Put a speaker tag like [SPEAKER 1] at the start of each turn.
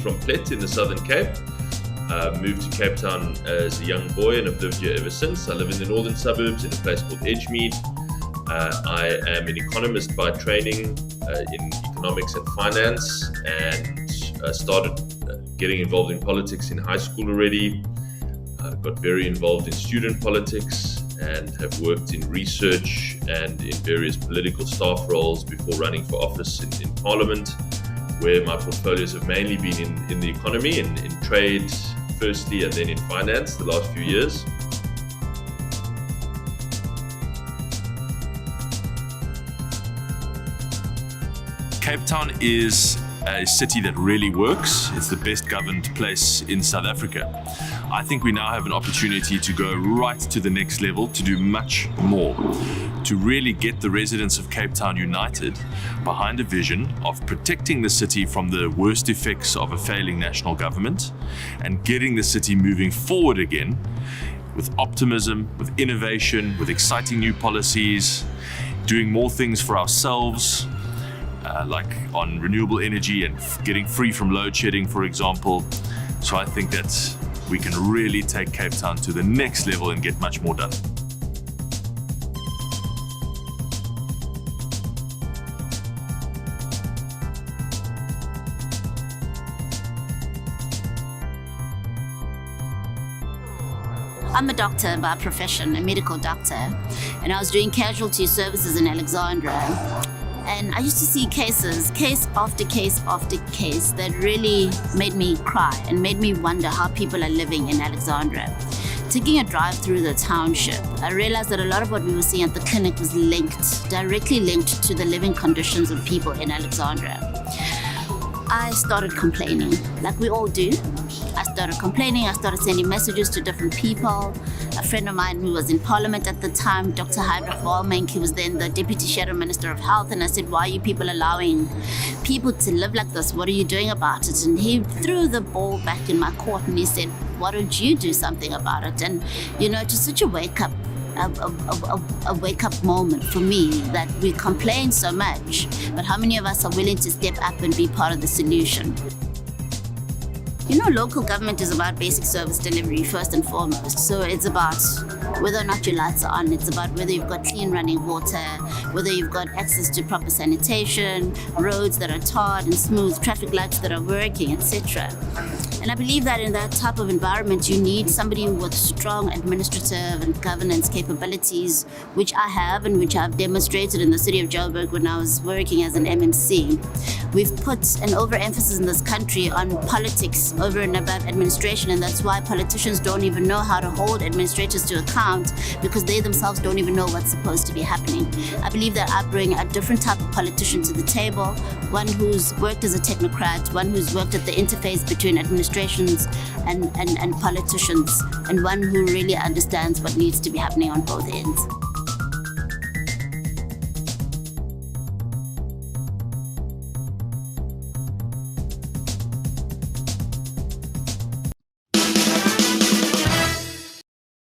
[SPEAKER 1] from Plet in the Southern Cape. Moved to Cape Town as a young boy and have lived here ever since. I live in the northern suburbs in a place called Edgemead. I am an economist by training in economics and finance, and started getting involved in politics in high school already. Got very involved in student politics and have worked in research and in various political staff roles before running for office in Parliament, where my portfolios have mainly been in the economy, in trade firstly, and then in finance the last few years.
[SPEAKER 2] Cape Town is a city that really works. It's the best governed place in South Africa. I think we now have an opportunity to go right to the next level, to do much more, to really get the residents of Cape Town united behind a vision of protecting the city from the worst effects of a failing national government and getting the city moving forward again with optimism, with innovation, with exciting new policies, doing more things for ourselves, like on renewable energy and getting free from load shedding, for example. So I think that we can really take Cape Town to the next level and get much more done.
[SPEAKER 3] I'm a doctor by profession, a medical doctor, and I was doing casualty services in Alexandra. And I used to see case after case after case that really made me cry and made me wonder how people are living in Alexandra. Taking a drive through the township, I realized that a lot of what we were seeing at the clinic was directly linked to the living conditions of people in Alexandra. I started complaining, like we all do. I started complaining, I started sending messages to different people. A friend of mine who was in Parliament at the time, Dr. Heinrich Walmenk, he was then the Deputy Shadow Minister of Health, and I said, why are you people allowing people to live like this? What are you doing about it? And he threw the ball back in my court and he said, why don't you do something about it? And, just such a wake-up moment for me, that we complain so much, but how many of us are willing to step up and be part of the solution? Local government is about basic service delivery first and foremost. So it's about whether or not your lights are on. It's about whether you've got clean running water, whether you've got access to proper sanitation, roads that are tarred and smooth, traffic lights that are working, etc. And I believe that in that type of environment, you need somebody with strong administrative and governance capabilities, which I have and which I've demonstrated in the city of Joburg when I was working as an MMC. We've put an overemphasis in this country on politics over and above administration, and that's why politicians don't even know how to hold administrators to account, because they themselves don't even know what's supposed to be happening. I believe that I bring a different type of politician to the table, one who's worked as a technocrat, one who's worked at the interface between administrations and politicians, and one who really understands what needs to be happening on both ends.